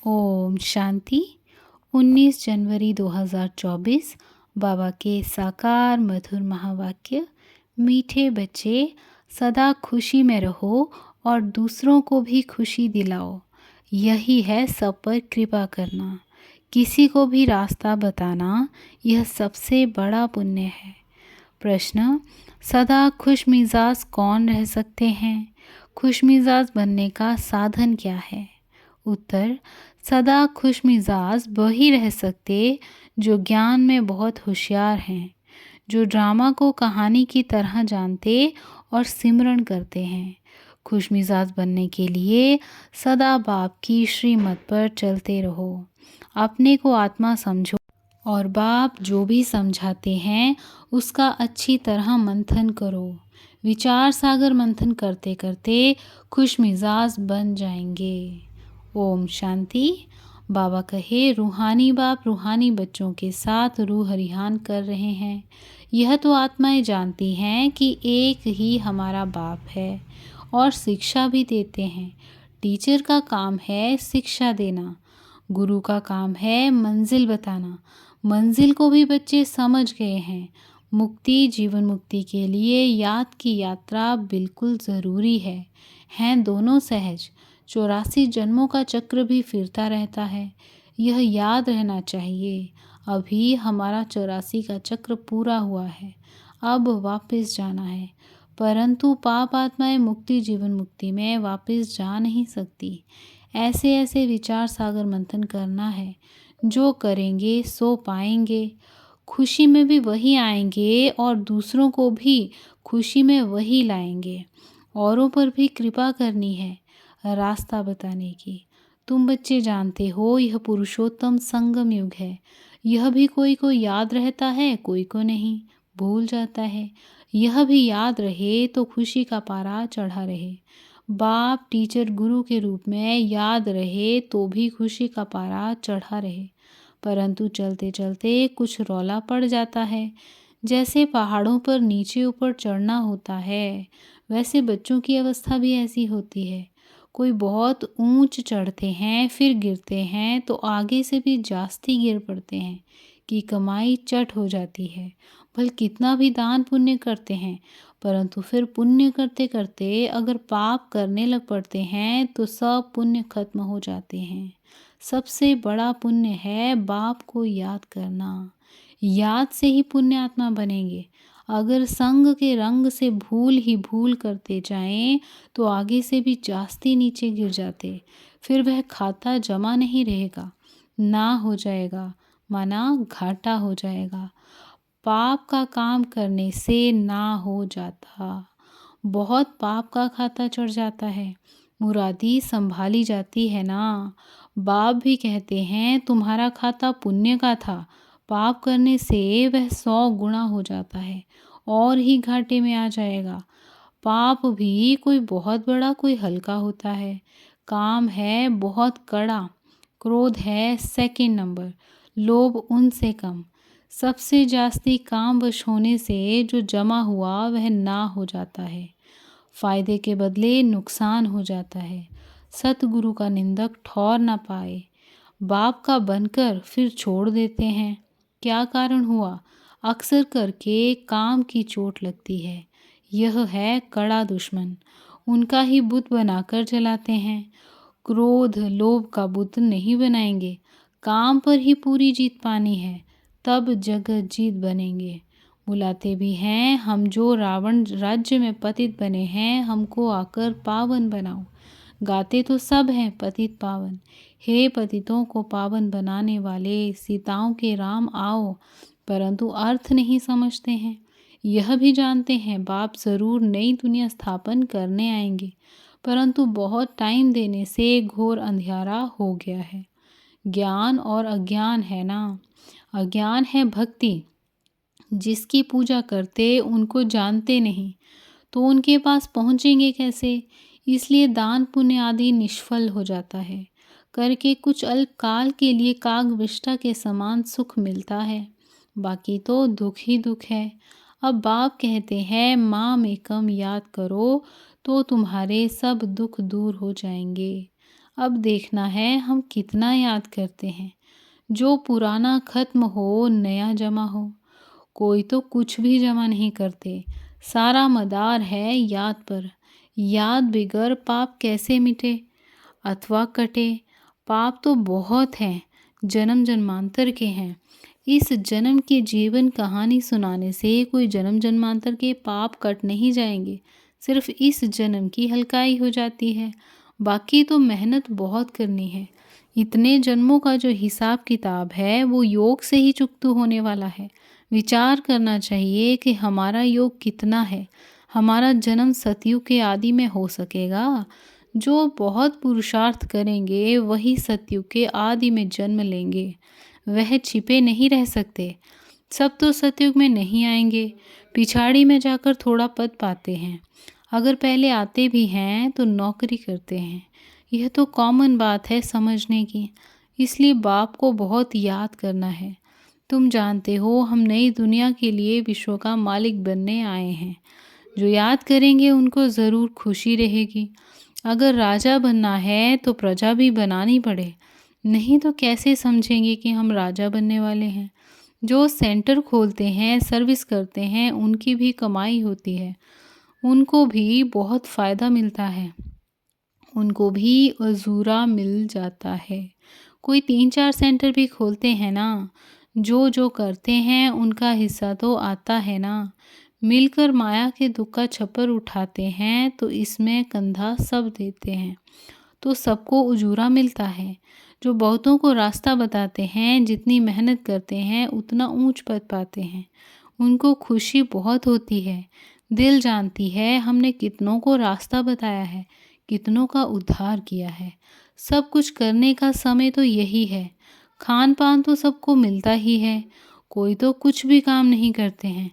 ओम शांति। 19 जनवरी 2024 बाबा के साकार मधुर महावाक्य। मीठे बच्चे, सदा खुशी में रहो और दूसरों को भी खुशी दिलाओ। यही है सब पर कृपा करना। किसी को भी रास्ता बताना, यह सबसे बड़ा पुण्य है। प्रश्न: सदा खुश मिजाज कौन रह सकते हैं? खुश मिजाज बनने का साधन क्या है? उत्तर: सदा खुश मिजाज वही रह सकते जो ज्ञान में बहुत होशियार हैं, जो ड्रामा को कहानी की तरह जानते और सिमरन करते हैं। खुश मिजाज बनने के लिए सदा बाप की श्रीमत पर चलते रहो। अपने को आत्मा समझो और बाप जो भी समझाते हैं उसका अच्छी तरह मंथन करो। विचार सागर मंथन करते करते खुश मिजाज बन जाएंगे। ओम शांति। बाबा कहे, रूहानी बाप रूहानी बच्चों के साथ रूह रिहान कर रहे हैं। यह तो आत्माएं जानती हैं कि एक ही हमारा बाप है और शिक्षा भी देते हैं। टीचर का काम है शिक्षा देना, गुरु का काम है मंजिल बताना। मंजिल को भी बच्चे समझ गए हैं। मुक्ति, जीवन मुक्ति के लिए याद की यात्रा बिल्कुल ज़रूरी है। हैं दोनों सहज। 84 जन्मों का चक्र भी फिरता रहता है, यह याद रहना चाहिए। अभी हमारा 84 का चक्र पूरा हुआ है, अब वापस जाना है। परंतु पाप आत्माएं मुक्ति जीवन मुक्ति में वापस जा नहीं सकती। ऐसे ऐसे विचार सागर मंथन करना है। जो करेंगे सो पाएंगे। खुशी में भी वही आएंगे और दूसरों को भी खुशी में वही लाएंगे। औरों पर भी कृपा करनी है, रास्ता बताने की। तुम बच्चे जानते हो यह पुरुषोत्तम संगम युग है। यह भी कोई को याद रहता है, कोई को नहीं, भूल जाता है। यह भी याद रहे तो खुशी का पारा चढ़ा रहे। बाप टीचर गुरु के रूप में याद रहे तो भी खुशी का पारा चढ़ा रहे। परंतु चलते चलते कुछ रौला पड़ जाता है। जैसे पहाड़ों पर नीचे ऊपर चढ़ना होता है, वैसे बच्चों की अवस्था भी ऐसी होती है। कोई बहुत ऊंच चढ़ते हैं, फिर गिरते हैं तो आगे से भी जास्ती गिर पड़ते हैं कि कमाई चट हो जाती है। भले कितना भी दान पुण्य करते हैं, परंतु फिर पुण्य करते करते अगर पाप करने लग पड़ते हैं तो सब पुण्य खत्म हो जाते हैं। सबसे बड़ा पुण्य है बाप को याद करना। याद से ही पुण्य आत्मा बनेंगे। अगर संग के रंग से भूल ही भूल करते जाएं तो आगे से भी जास्ती नीचे गिर जाते। फिर वह खाता जमा नहीं रहेगा, ना हो जाएगा, माना घाटा हो जाएगा। पाप का काम करने से ना हो जाता, बहुत पाप का खाता चढ़ जाता है। मुरादी संभाली जाती है ना। बाप भी कहते हैं तुम्हारा खाता पुण्य का था, पाप करने से वह 100 गुना हो जाता है और ही घाटे में आ जाएगा। पाप भी कोई बहुत बड़ा कोई हल्का होता है। काम है बहुत कड़ा, क्रोध है सेकंड नंबर, लोभ उनसे कम। सबसे जास्ती काम वश होने से जो जमा हुआ वह ना हो जाता है। फायदे के बदले नुकसान हो जाता है। सतगुरु का निंदक ठौर ना पाए। बाप का बनकर फिर छोड़ देते हैं। क्या कारण हुआ? अक्सर करके काम की चोट लगती है। यह है कड़ा दुश्मन, उनका ही बुत बनाकर चलाते हैं। क्रोध लोभ का बुत नहीं बनाएंगे। काम पर ही पूरी जीत पानी है, तब जगत जीत बनेंगे। बुलाते भी हैं, हम जो रावण राज्य में पतित बने हैं हमको आकर पावन बनाओ। गाते तो सब हैं पतित पावन। हे पतितों को पावन बनाने वाले, सीताओं के राम आओ। परंतु अर्थ नहीं समझते हैं। यह भी जानते हैं बाप जरूर नई दुनिया स्थापन करने आएंगे, परंतु बहुत टाइम देने से घोर अंधियारा हो गया है। ज्ञान और अज्ञान है ना। अज्ञान है भक्ति, जिसकी पूजा करते उनको जानते नहीं तो उनके पास पहुँचेंगे कैसे? इसलिए दान पुण्य आदि निष्फल हो जाता है। करके कुछ अल्पकाल के लिए कागविष्टा के समान सुख मिलता है, बाकी तो दुख ही दुख है। अब बाप कहते हैं माम एकम याद करो तो तुम्हारे सब दुख दूर हो जाएंगे। अब देखना है हम कितना याद करते हैं। जो पुराना खत्म हो नया जमा हो। कोई तो कुछ भी जमा नहीं करते। सारा मदार है याद पर। याद बिगर पाप कैसे मिटे अथवा कटे। पाप तो बहुत हैं, जन्म जन्मांतर के हैं। इस जन्म की जीवन कहानी सुनाने से कोई जन्म जन्मांतर के पाप कट नहीं जाएंगे। सिर्फ इस जन्म की हल्काई हो जाती है। बाकी तो मेहनत बहुत करनी है। इतने जन्मों का जो हिसाब किताब है वो योग से ही चुकता होने वाला है। विचार करना चाहिए कि हमारा योग कितना है। हमारा जन्म सतयुग के आदि में हो सकेगा। जो बहुत पुरुषार्थ करेंगे वही सतयुग के आदि में जन्म लेंगे। वह छिपे नहीं रह सकते। सब तो सतयुग में नहीं आएंगे। पिछाड़ी में जाकर थोड़ा पद पाते हैं। अगर पहले आते भी हैं तो नौकरी करते हैं। यह तो कॉमन बात है समझने की। इसलिए बाप को बहुत याद करना है। तुम जानते हो हम नई दुनिया के लिए विश्व का मालिक बनने आए हैं। जो याद करेंगे उनको ज़रूर खुशी रहेगी। अगर राजा बनना है तो प्रजा भी बनानी पड़े। नहीं तो कैसे समझेंगे कि हम राजा बनने वाले हैं। जो सेंटर खोलते हैं सर्विस करते हैं उनकी भी कमाई होती है। उनको भी बहुत फ़ायदा मिलता है। उनको भी अजूरा मिल जाता है। कोई 3-4 सेंटर भी खोलते हैं ना। जो जो करते हैं उनका हिस्सा तो आता है ना। मिलकर माया के दुख का छप्पर उठाते हैं तो इसमें कंधा सब देते हैं तो सबको उजूरा मिलता है। जो बहुतों को रास्ता बताते हैं जितनी मेहनत करते हैं उतना ऊंच पद पाते हैं। उनको खुशी बहुत होती है। दिल जानती है हमने कितनों को रास्ता बताया है, कितनों का उद्धार किया है। सब कुछ करने का समय तो यही है। खान पान तो सबको मिलता ही है। कोई तो कुछ भी काम नहीं करते हैं।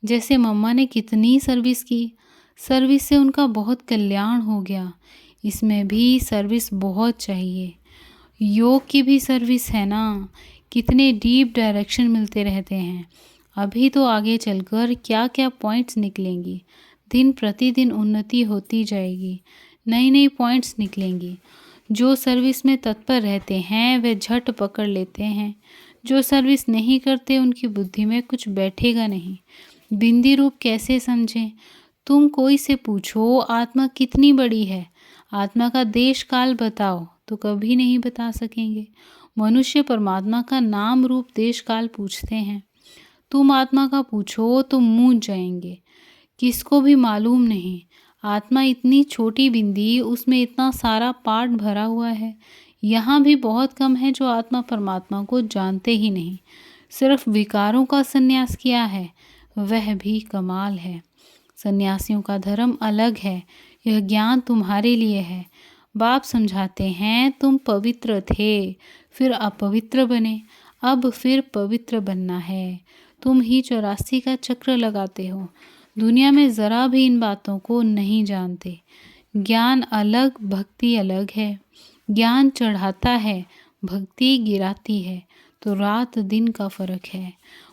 जैसे मम्मा ने कितनी सर्विस की। सर्विस से उनका बहुत कल्याण हो गया। इसमें भी सर्विस बहुत चाहिए। योग की भी सर्विस है ना। कितने डीप डायरेक्शन मिलते रहते हैं। अभी तो आगे चलकर क्या क्या पॉइंट्स निकलेंगी। दिन प्रतिदिन उन्नति होती जाएगी। नई नई पॉइंट्स निकलेंगी। जो सर्विस में तत्पर रहते हैं वे झट पकड़ लेते हैं। जो सर्विस नहीं करते उनकी बुद्धि में कुछ बैठेगा नहीं। बिंदी रूप कैसे समझें। तुम कोई से पूछो आत्मा कितनी बड़ी है। आत्मा का देश काल बताओ तो कभी नहीं बता सकेंगे। मनुष्य परमात्मा का नाम रूप देश काल पूछते हैं। तुम आत्मा का पूछो तो मूंझ जाएंगे। किसको भी मालूम नहीं। आत्मा इतनी छोटी बिंदी उसमें इतना सारा पाठ भरा हुआ है। यहाँ भी बहुत कम है जो आत्मा परमात्मा को जानते ही नहीं। सिर्फ विकारों का संन्यास किया है वह भी कमाल है। सन्यासियों का धर्म अलग है। यह ज्ञान तुम्हारे लिए है। बाप समझाते हैं तुम पवित्र थे फिर अपवित्र बने अब फिर पवित्र बनना है। तुम ही 84 का चक्र लगाते हो। दुनिया में ज़रा भी इन बातों को नहीं जानते। ज्ञान अलग भक्ति अलग है। ज्ञान चढ़ाता है भक्ति गिराती है तो रात दिन का फर्क है।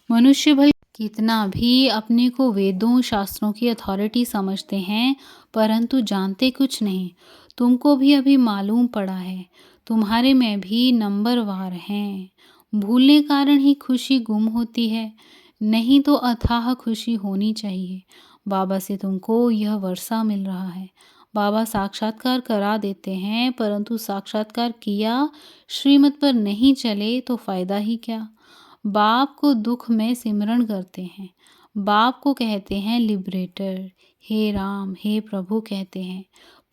मनुष्य भले कितना भी अपने को वेदों शास्त्रों की अथॉरिटी समझते हैं परंतु जानते कुछ नहीं। तुमको भी अभी मालूम पड़ा है। तुम्हारे में भी नंबरवार हैं। भूलने कारण ही खुशी गुम होती है। नहीं तो अथाह खुशी होनी चाहिए। बाबा से तुमको यह वर्षा मिल रहा है। बाबा साक्षात्कार करा देते हैं परंतु साक्षात्कार किया श्रीमत पर नहीं चले तो फायदा ही क्या। बाप को दुख में सिमरण करते हैं। बाप को कहते हैं लिबरेटर। हे राम हे प्रभु कहते हैं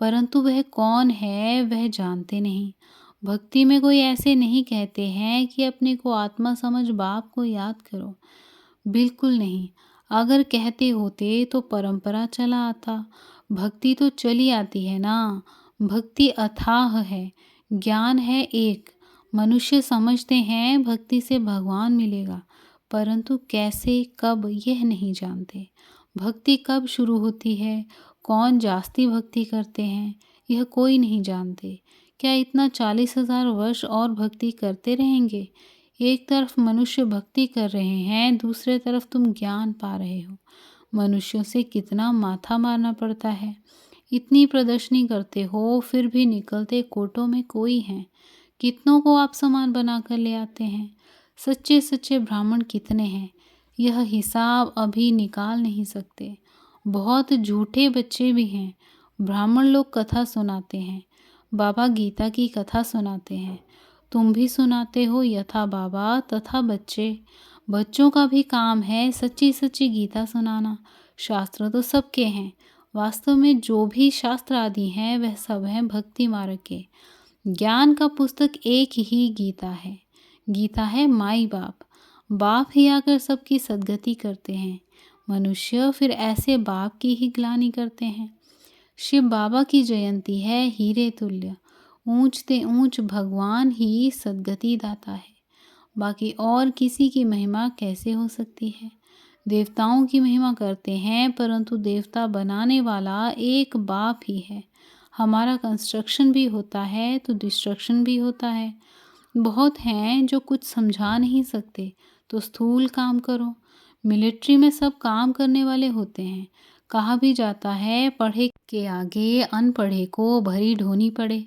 परंतु वह कौन है वह जानते नहीं। भक्ति में कोई ऐसे नहीं कहते हैं कि अपने को आत्मा समझ बाप को याद करो। बिल्कुल नहीं। अगर कहते होते तो परंपरा चला आता। भक्ति तो चली आती है ना। भक्ति अथाह है। ज्ञान है एक। मनुष्य समझते हैं भक्ति से भगवान मिलेगा परंतु कैसे कब यह नहीं जानते। भक्ति कब शुरू होती है कौन जास्ती भक्ति करते हैं यह कोई नहीं जानते। क्या इतना 40,000 वर्ष और भक्ति करते रहेंगे। एक तरफ मनुष्य भक्ति कर रहे हैं दूसरे तरफ तुम ज्ञान पा रहे हो। मनुष्यों से कितना माथा मारना पड़ता है। इतनी प्रदर्शनी करते हो फिर भी निकलते कोटों में कोई हैं। कितनों को आप सामान बनाकर ले आते हैं। सच्चे सच्चे ब्राह्मण कितने हैं, यह हिसाब अभी निकाल नहीं सकते। बहुत झूठे बच्चे भी हैं। ब्राह्मण लोग कथा सुनाते हैं, बाबा गीता की कथा सुनाते हैं। तुम भी सुनाते हो यथा बाबा तथा बच्चे। बच्चों का भी काम है सच्ची सच्ची गीता सुनाना। शास्त्र तो सबके हैं। वास्तव में जो भी शास्त्र आदि हैं वह सब हैं भक्ति मार्ग के। ज्ञान का पुस्तक एक ही गीता है। गीता है माई बाप। बाप ही आकर सबकी सद्गति करते हैं। मनुष्य फिर ऐसे बाप की ही ग्लानि करते हैं। शिव बाबा की जयंती है हीरे तुल्य। ऊंच ते ऊंच भगवान ही सद्गति दाता है। बाकी और किसी की महिमा कैसे हो सकती है। देवताओं की महिमा करते हैं परंतु देवता बनाने वाला एक बाप ही है। हमारा कंस्ट्रक्शन भी होता है तो डिस्ट्रक्शन भी होता है। बहुत हैं जो कुछ समझा नहीं सकते तो स्थूल काम करो। मिलिट्री में सब काम करने वाले होते हैं। कहा भी जाता है पढ़े के आगे अनपढ़े को भरी ढोनी पड़े।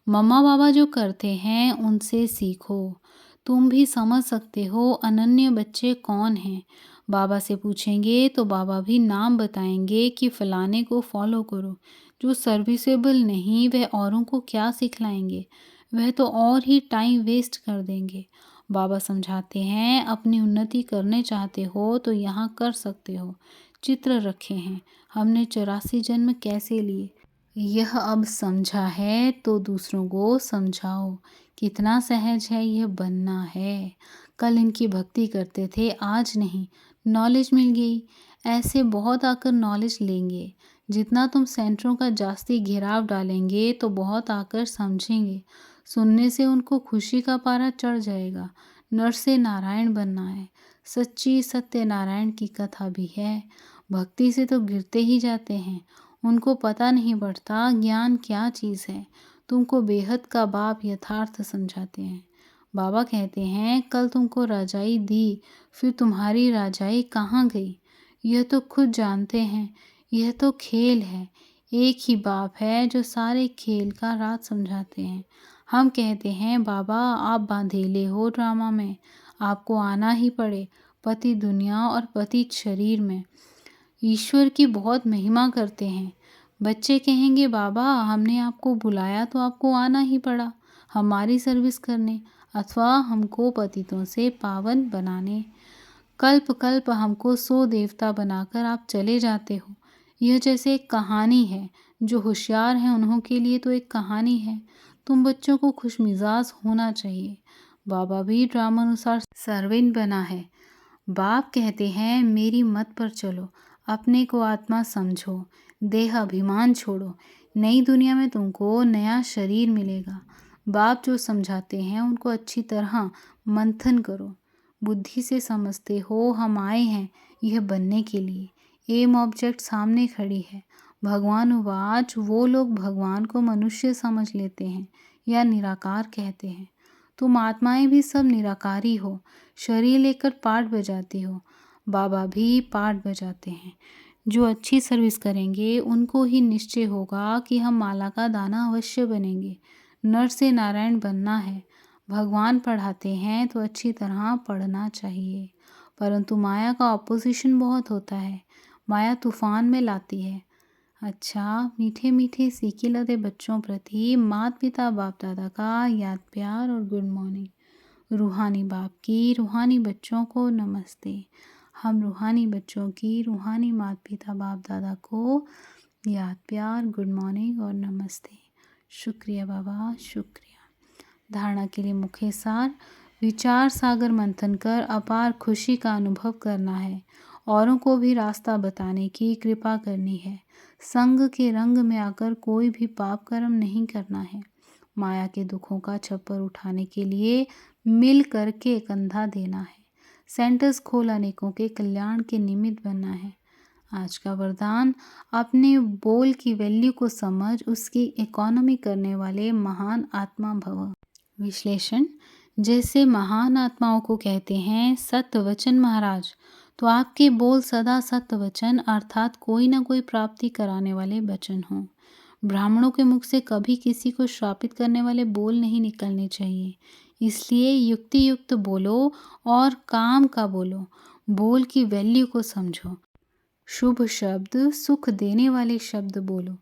मम्मा बाबा जो करते हैं उनसे सीखो। तुम भी समझ सकते हो अनन्य बच्चे कौन हैं। बाबा से पूछेंगे तो बाबा भी नाम बताएंगे कि फलाने को फॉलो करो। जो सर्विसेबल नहीं वह औरों को क्या सिखलाएंगे, वह तो और ही टाइम वेस्ट कर देंगे। बाबा समझाते हैं अपनी उन्नति करने चाहते हो तो यहाँ कर सकते हो। चित्र रखे हैं हमने 84 जन्म कैसे लिए, यह अब समझा है तो दूसरों को समझाओ। कितना सहज है यह बनना है। कल इनकी भक्ति करते थे आज नहीं, नॉलेज मिल गई। ऐसे बहुत आकर नॉलेज लेंगे। जितना तुम सेंटरों का जास्ती घेराव डालेंगे तो बहुत आकर समझेंगे। सुनने से उनको खुशी का पारा चढ़ जाएगा। नर से नारायण बनना है। सच्ची सत्य नारायण की कथा भी है। भक्ति से तो गिरते ही जाते हैं। उनको पता नहीं पड़ता ज्ञान क्या चीज़ है। तुमको बेहद का बाप यथार्थ समझाते हैं। बाबा कहते हैं कल तुमको राजाई दी फिर तुम्हारी राजाई कहाँ गई, यह तो खुद जानते हैं। यह तो खेल है। एक ही बाप है जो सारे खेल का राज समझाते हैं। हम कहते हैं बाबा आप बांधेले हो ड्रामा में, आपको आना ही पड़े पति दुनिया और पतित शरीर में। ईश्वर की बहुत महिमा करते हैं। बच्चे कहेंगे बाबा हमने आपको बुलाया तो आपको आना ही पड़ा हमारी सर्विस करने अथवा हमको पतितों से पावन बनाने। कल्प कल्प हमको 100 देवता बनाकर आप चले जाते हो। यह जैसे एक कहानी है। जो होशियार हैं उन्हों के लिए तो एक कहानी है। तुम बच्चों को खुश मिजाज होना चाहिए। बाबा भी ड्रामानुसार सर्वेंट बना है। बाप कहते हैं मेरी मत पर चलो, अपने को आत्मा समझो, देह अभिमान छोड़ो। नई दुनिया में तुमको नया शरीर मिलेगा। बाप जो समझाते हैं उनको अच्छी तरह मंथन करो। बुद्धि से समझते हो हम आए हैं यह बनने के लिए। एम ऑब्जेक्ट सामने खड़ी है। भगवान उवाच वो लोग भगवान को मनुष्य समझ लेते हैं या निराकार कहते हैं। तुम आत्माएं भी सब निराकारी हो। शरीर लेकर पाठ बजाती हो। बाबा भी पाठ बजाते हैं। जो अच्छी सर्विस करेंगे उनको ही निश्चय होगा कि हम माला का दाना अवश्य बनेंगे। नर से नारायण बनना है। भगवान पढ़ाते हैं तो अच्छी तरह पढ़ना चाहिए। परंतु माया का ऑपोजिशन बहुत होता है। माया तूफान में लाती है। अच्छा मीठे मीठे सीखे लदे बच्चों प्रति माता पिता बाप दादा का याद प्यार और गुड मॉर्निंग। रूहानी बाप की रूहानी बच्चों को नमस्ते। हम रूहानी बच्चों की रूहानी माता पिता बाप दादा को याद प्यार गुड मॉर्निंग और नमस्ते। शुक्रिया बाबा शुक्रिया। धारणा के लिए मुख्य सार, विचार सागर मंथन कर अपार खुशी का अनुभव करना है। औरों को भी रास्ता बताने की कृपा करनी है। संग के रंग में आकर कोई भी पाप कर्म नहीं करना है। माया के दुखों का छप्पर उठाने के लिए मिल करके कंधा देना है। सेंटर्स खोल अनेकों के कल्याण के निमित्त बनना है। आज का वरदान, अपने बोल की वैल्यू को समझ उसकी इकोनॉमी करने वाले महान आत्मा भव। विश्लेषण, जैसे महान आत्माओं को कहते हैं सत्य वचन महाराज, तो आपके बोल सदा सत्य वचन अर्थात कोई ना कोई प्राप्ति कराने वाले वचन हों। ब्राह्मणों के मुख से कभी किसी को श्रापित करने वाले बोल नहीं निकलने चाहिए। इसलिए युक्ति युक्त बोलो और काम का बोलो। बोल की वैल्यू को समझो। शुभ शब्द, सुख देने वाले शब्द बोलो।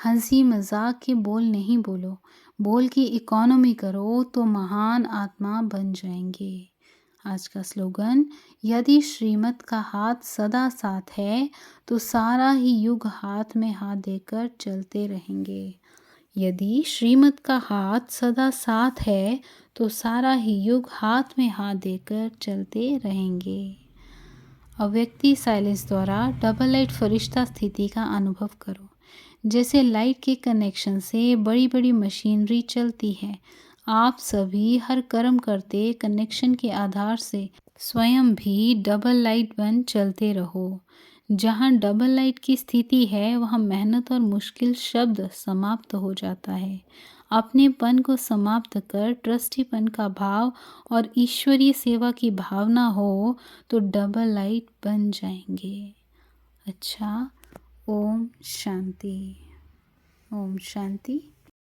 हंसी मजाक के बोल नहीं बोलो। बोल की इकोनॉमी करो तो महान आत्मा बन जाएंगे। आज का स्लोगन, यदि श्रीमत का हाथ सदा साथ है तो सारा ही युग हाथ में हाथ देकर चलते रहेंगे। यदि श्रीमत का हाथ सदा साथ है तो सारा ही युग हाथ में हाथ देकर चलते रहेंगे। अव्यक्ति साइलेंस द्वारा डबल लाइट फरिश्ता स्थिति का अनुभव करो। जैसे लाइट के कनेक्शन से बड़ी बड़ी मशीनरी चलती है, आप सभी हर कर्म करते कनेक्शन के आधार से स्वयं भी डबल लाइट बन चलते रहो। जहाँ डबल लाइट की स्थिति है वहाँ मेहनत और मुश्किल शब्द समाप्त हो जाता है। अपनेपन को समाप्त कर ट्रस्टीपन का भाव और ईश्वरीय सेवा की भावना हो तो डबल लाइट बन जाएंगे। अच्छा, ओम शांति। ओम शांति।